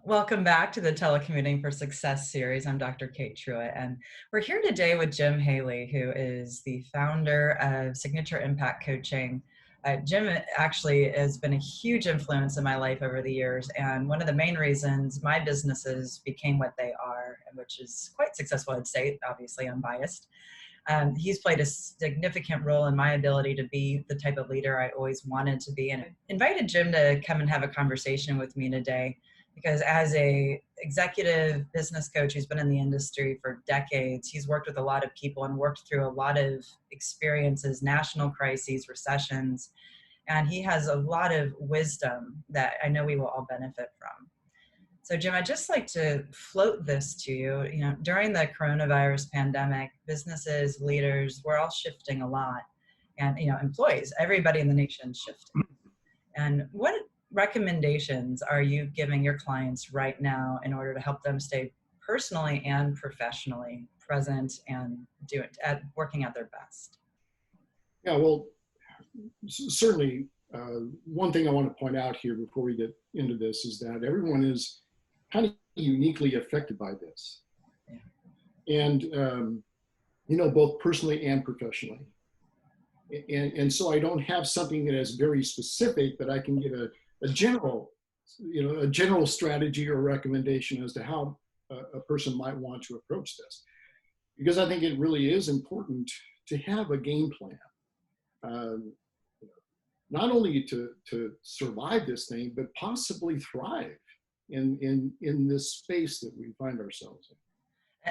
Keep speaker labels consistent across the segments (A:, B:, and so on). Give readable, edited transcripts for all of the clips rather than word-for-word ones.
A: Welcome back to the Telecommuting for Success series. I'm Dr. Kate Truitt, and we're here today with Jim Haley, who is the founder of Signature Impact Coaching. Jim actually has been a huge influence in my life over the years, and one of the main reasons my businesses became what they are, which is quite successful, I'd say. Obviously, I'm biased. He's played a significant role in my ability to be the type of leader I always wanted to be, and I invited Jim to come and have a conversation with me today because as a executive business coach who's been in the industry for decades, he's worked with a lot of people and worked through a lot of experiences, national crises, recessions, and he has a lot of wisdom that I know we will all benefit from. So Jim, I'd just like to float this to you. During the coronavirus pandemic, businesses, leaders, we're all shifting a lot. And, employees, everybody in the nation is shifting. And what recommendations are you giving your clients right now in order to help them stay personally and professionally present and working at their best?
B: Yeah, well, certainly one thing I want to point out here before we get into this is that everyone is kind of uniquely affected by this. Yeah. And, both personally and professionally. And so I don't have something that is very specific, but I can give a general strategy or recommendation as to how a person might want to approach this. Because I think it really is important to have a game plan. Not only to survive this thing, but possibly thrive in this space that we find ourselves in.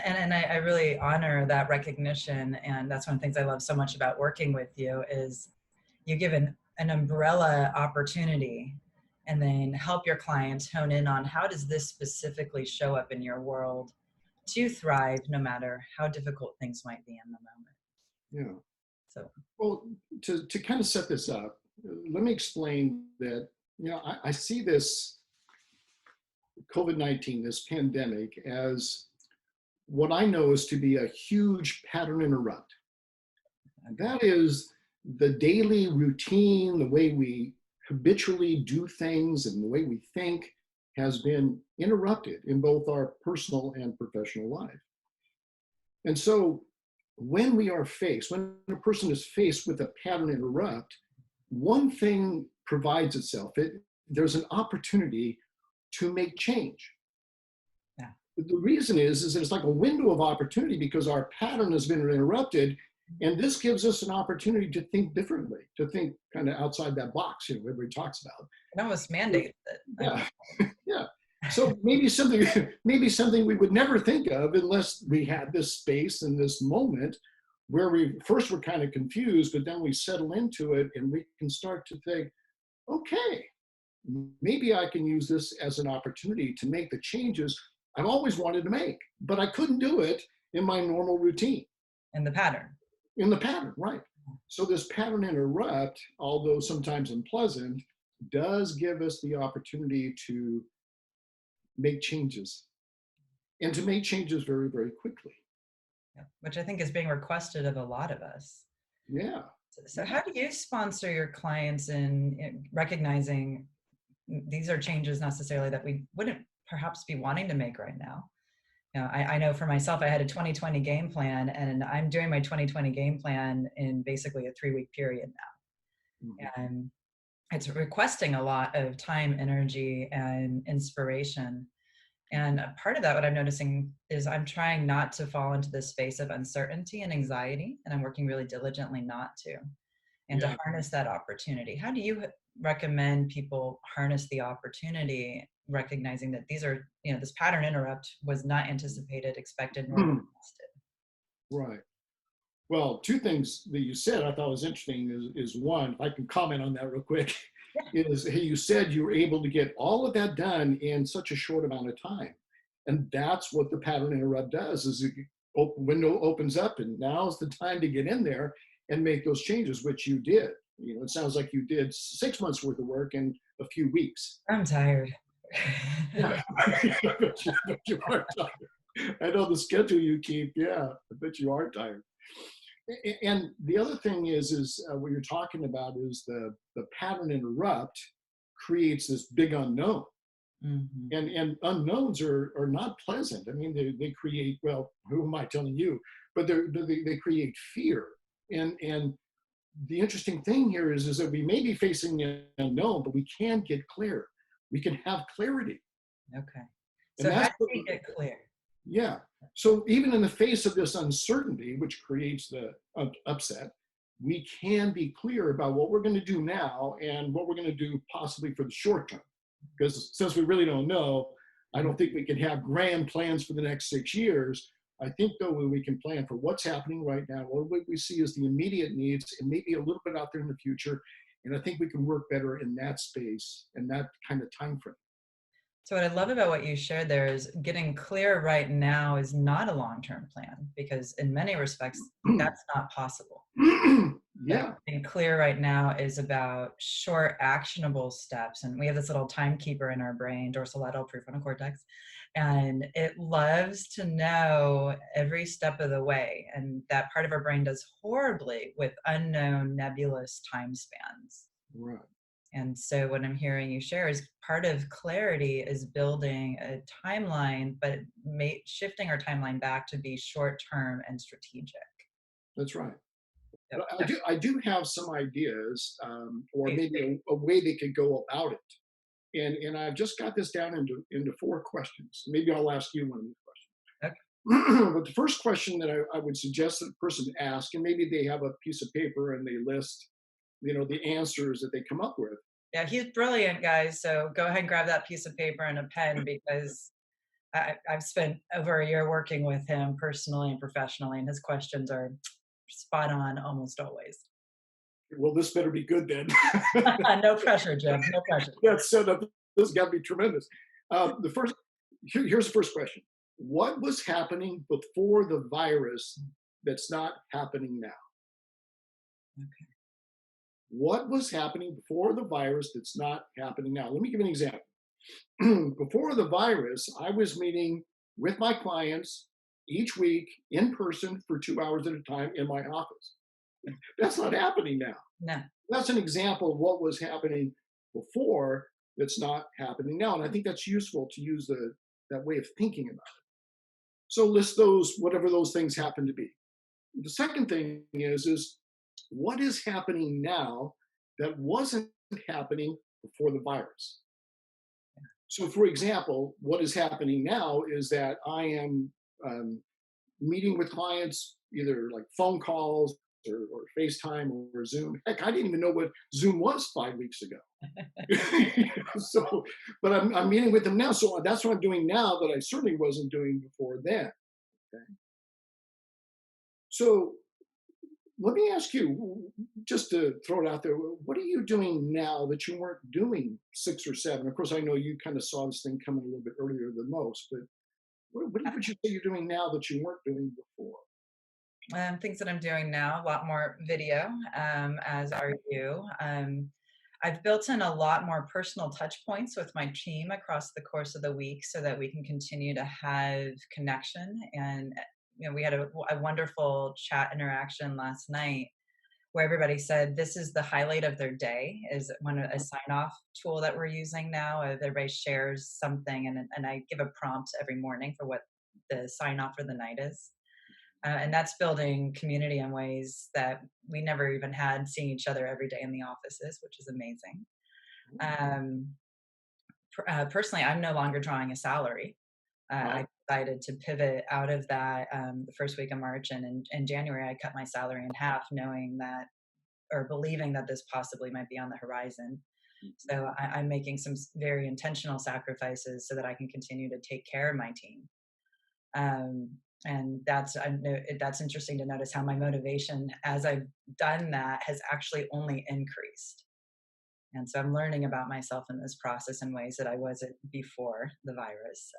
A: And I really honor that recognition. And that's one of the things I love so much about working with you is you give an umbrella opportunity and then help your clients hone in on how does this specifically show up in your world to thrive no matter how difficult things might be in the moment.
B: Yeah.
A: So,
B: well, to kind of set this up, let me explain that, I see this COVID-19, this pandemic, as what I know is to be a huge pattern interrupt. And that is the daily routine, the way we habitually do things and the way we think has been interrupted in both our personal and professional life. And so when a person is faced with a pattern interrupt, one thing provides itself. There's an opportunity to make change.
A: Yeah.
B: The reason is it's like a window of opportunity because our pattern has been interrupted, and this gives us an opportunity to think differently, to think kind of outside that box, everybody talks about.
A: It almost mandates it.
B: Yeah, yeah. So maybe something we would never think of unless we had this space and this moment where we first were kind of confused, but then we settle into it and we can start to think, okay, maybe I can use this as an opportunity to make the changes I've always wanted to make, but I couldn't do it in my normal routine.
A: In the pattern,
B: right. So this pattern interrupt, although sometimes unpleasant, does give us the opportunity to make changes and to make changes very, very quickly.
A: Yeah, which I think is being requested of a lot of us.
B: Yeah.
A: So how do you sponsor your clients in recognizing these are changes necessarily that we wouldn't perhaps be wanting to make right now? I know for myself, I had a 2020 game plan, and I'm doing my 2020 game plan in basically a 3-week period now. Mm-hmm. And it's requesting a lot of time, energy, and inspiration. And a part of that, what I'm noticing is I'm trying not to fall into this space of uncertainty and anxiety, and I'm working really diligently not to, and to harness that opportunity. How do you recommend people harness the opportunity, recognizing that these are, this pattern interrupt was not anticipated, expected, nor requested?
B: Right. Well, two things that you said I thought was interesting is one, if I can comment on that real quick, is hey, you said you were able to get all of that done in such a short amount of time. And that's what the pattern interrupt does, is the window opens up and now's the time to get in there and make those changes, which you did. It sounds like you did 6 months worth of work in a few weeks.
A: I'm tired.
B: Yeah. I bet you are tired. I know the schedule you keep. Yeah, I bet you are tired. And the other thing is what you're talking about is the pattern interrupt creates this big unknown.
A: Hmm.
B: And unknowns are not pleasant. I mean, they create, well, who am I telling you? But they create fear. And the interesting thing here is that we may be facing the unknown, but we can get clear. We can have clarity.
A: Okay.
B: And
A: So how
B: that's
A: do
B: what,
A: we get clear?
B: yeah. So even in the face of this uncertainty, which creates the upset, we can be clear about what we're going to do now and what we're going to do possibly for the short term. Because since we really don't know, I don't think we can have grand plans for the next 6 years. I think, though, we can plan for what's happening right now, what we see as the immediate needs, and maybe a little bit out there in the future. And I think we can work better in that space and that kind of time frame.
A: So what I love about what you shared there is getting clear right now is not a long-term plan because in many respects, that's not possible. But
B: Yeah,
A: being clear right now is about short, actionable steps. And we have this little timekeeper in our brain, dorsolateral prefrontal cortex, and it loves to know every step of the way. And that part of our brain does horribly with unknown, nebulous time spans.
B: right.
A: And so what I'm hearing you share is part of clarity is building a timeline, but shifting our timeline back to be short term and strategic.
B: That's right.
A: Yep.
B: But I do have some ideas, or
A: Please,
B: maybe a way they could go about it. And I've just got this down into 4 questions. Maybe I'll ask you one of these
A: okay.
B: questions. But the first question that I would suggest that a person ask, and maybe they have a piece of paper and they list, the answers that they come up with.
A: Yeah, he's brilliant, guys. So go ahead and grab that piece of paper and a pen because I've spent over a year working with him personally and professionally, and his questions are spot on almost always.
B: Well, this better be good then.
A: No pressure, Jim. No pressure.
B: That's set up. This has got to be tremendous. Here's the first question. What was happening before the virus that's not happening now?
A: Okay.
B: What was happening before the virus that's not happening now? Let me give you an example. Before the virus, I was meeting with my clients each week in person for 2 hours at a time in my office. That's not happening now.
A: No.
B: That's an example of what was happening before that's not happening now. And I think that's useful to use that way of thinking about it. So list those, whatever those things happen to be. The second thing is what is happening now that wasn't happening before the virus? So, for example, what is happening now is that I am meeting with clients, either like phone calls or FaceTime or Zoom. Heck, I didn't even know what Zoom was 5 weeks ago. So, but I'm meeting with them now. So that's what I'm doing now that I certainly wasn't doing before then. Okay. So let me ask you, just to throw it out there, what are you doing now that you weren't doing 6 or 7? Of course, I know you kind of saw this thing coming a little bit earlier than most, but what would you say you're doing now that you weren't doing before?
A: Things that I'm doing now, a lot more video, as are you. I've built in a lot more personal touch points with my team across the course of the week so that we can continue to have connection. And, we had a wonderful chat interaction last night where everybody said this is the highlight of their day is a sign off tool that we're using now. Everybody shares something and I give a prompt every morning for what the sign off for the night is. And that's building community in ways that we never even had, seeing each other every day in the offices, which is amazing. Um, Personally, I'm no longer drawing a salary. I decided to pivot out of that the first week of March, and in January, I cut my salary in half, knowing that or believing that this possibly might be on the horizon. So I'm making some very intentional sacrifices so that I can continue to take care of my team. Um, and that's interesting to notice how my motivation as I've done that has actually only increased. And so I'm learning about myself in this process in ways that I wasn't before the virus.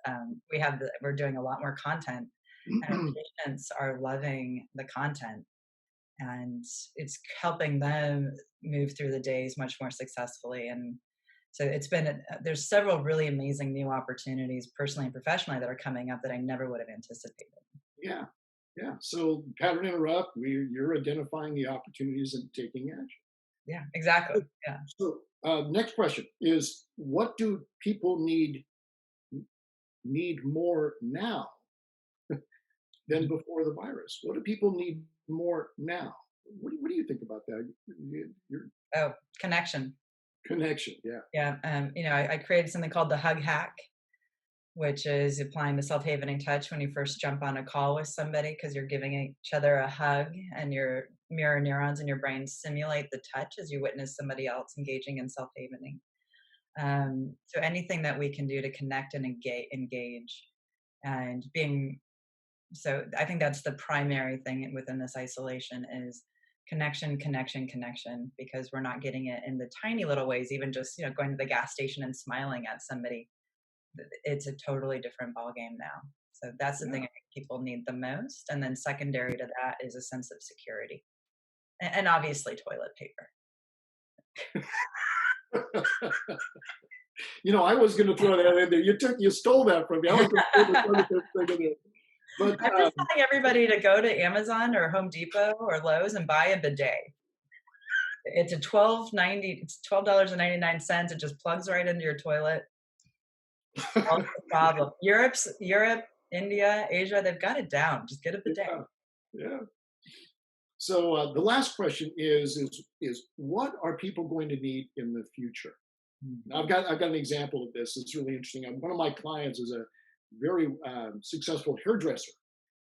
A: We're doing a lot more content, and our patients are loving the content, and it's helping them move through the days much more successfully. And so there's several really amazing new opportunities personally and professionally that are coming up that I never would have anticipated.
B: Yeah, yeah. So pattern interrupt. You're identifying the opportunities and taking action.
A: Yeah, exactly. Yeah.
B: So next question is, what do people need need more now than before the virus? What do people need more now? What do you think about that? Your
A: Oh, connection.
B: connection, yeah.
A: Yeah. I created something called the hug hack, which is applying the self-havening touch when you first jump on a call with somebody, because you're giving each other a hug and your mirror neurons in your brain simulate the touch as you witness somebody else engaging in self-havening. So anything that we can do to connect and engage and being, so I think that's the primary thing within this isolation is connection, connection, connection, because we're not getting it in the tiny little ways, even just, going to the gas station and smiling at somebody. It's a totally different ballgame now. So that's the thing
B: Yeah.
A: I think people need the most. And then secondary to that is a sense of security and obviously toilet paper.
B: I was going to throw that in there. You stole that from me. I was going to throw the toilet paper thing in there. But
A: I'm just telling everybody to go to Amazon or Home Depot or Lowe's and buy a bidet. It's a It's $12.99. It just plugs right into your toilet. Solves the problem. Europe, India, Asia, they've got it down. Just get a bidet.
B: yeah. So the last question is what are people going to need in the future? Now, I've got an example of this. It's really interesting. One of my clients is a very successful hairdresser,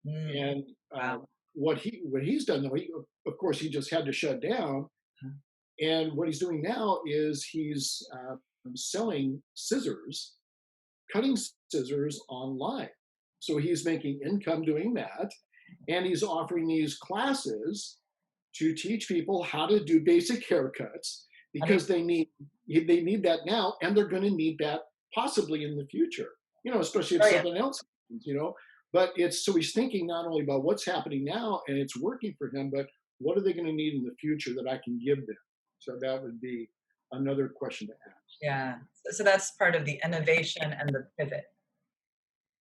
B: and
A: Wow.
B: what he's done though, of course he just had to shut down, and what he's doing now is he's selling scissors, cutting scissors online. So he's making income doing that, and he's offering these classes to teach people how to do basic haircuts because they need that now, and they're going to need that possibly in the future. Especially if something else happens. But it's so he's thinking not only about what's happening now and it's working for him, but what are they going to need in the future that I can give them? So that would be another question to ask.
A: Yeah. So that's part of the innovation and the pivot.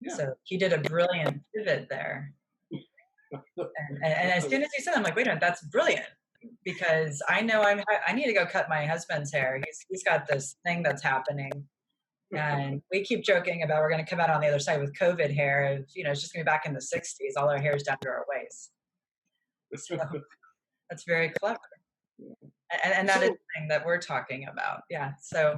B: Yeah.
A: So he did a brilliant pivot there. And as soon as he said, I'm like, wait a minute, that's brilliant. Because I know I need to go cut my husband's hair. He's got this thing that's happening. And we keep joking about we're going to come out on the other side with COVID hair. It's just going to be back in the 60s. All our hair's down to our waist. So that's very clever. And that is the thing that we're talking about. Yeah. So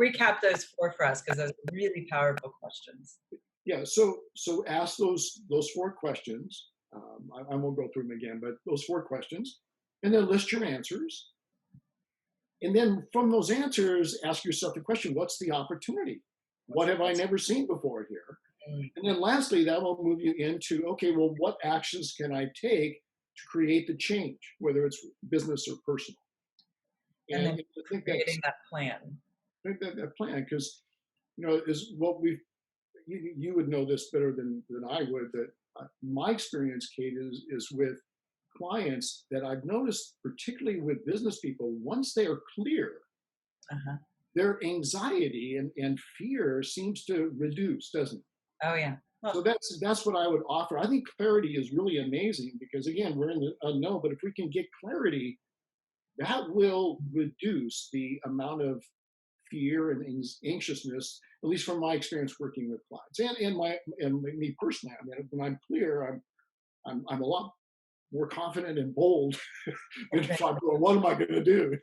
A: recap those 4 for us, because those are really powerful questions.
B: Yeah. So ask those 4 questions. I won't go through them again, but those 4 questions, and then list your answers. And then from those answers, ask yourself the question, what's the opportunity? What have I never seen before here? And then lastly, that will move you into, okay, well, what actions can I take to create the change, whether it's business or personal?
A: And then
B: I think
A: creating that plan.
B: That plan, because, is what you would know this better than I would, that my experience, Kate, is with clients that I've noticed, particularly with business people, once they are clear, their anxiety and fear seems to reduce, doesn't it?
A: Oh, yeah. Well,
B: so that's what I would offer. I think clarity is really amazing because, again, we're in the unknown, but if we can get clarity, that will reduce the amount of fear and anxiousness, at least from my experience working with clients and me personally. I mean, when I'm clear, I'm a lot more confident and bold than if I'm going, what am I going to do?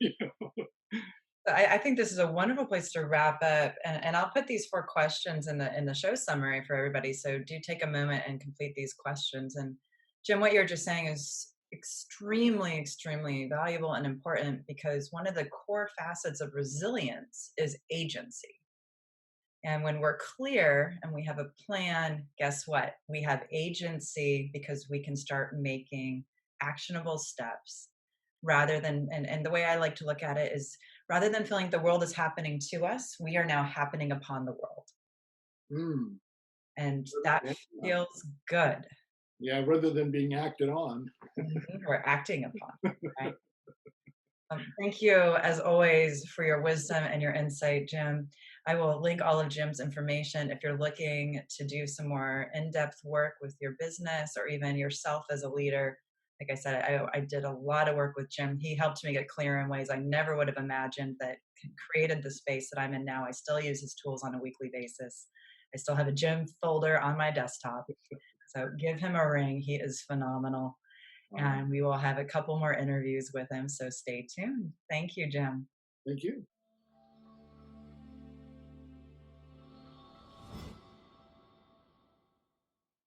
A: I think this is a wonderful place to wrap up, and I'll put these 4 questions in the show summary for everybody. So do take a moment and complete these questions. And Jim, what you're just saying is extremely, extremely valuable and important, because one of the core facets of resilience is agency. And when we're clear and we have a plan, guess what? We have agency because we can start making actionable steps rather than, and the way I like to look at it is, rather than feeling the world is happening to us, we are now happening upon the world. And that feels good.
B: Yeah, rather than being acted on.
A: We're acting upon. Right? Thank you, as always, for your wisdom and your insight, Jim. I will link all of Jim's information if you're looking to do some more in-depth work with your business or even yourself as a leader. Like I said, I did a lot of work with Jim. He helped me get clear in ways I never would have imagined that created the space that I'm in now. I still use his tools on a weekly basis. I still have a Jim folder on my desktop. So give him a ring. He is phenomenal.
B: All right.
A: And we will have a couple more interviews with him. So stay tuned. Thank you, Jim.
B: Thank you.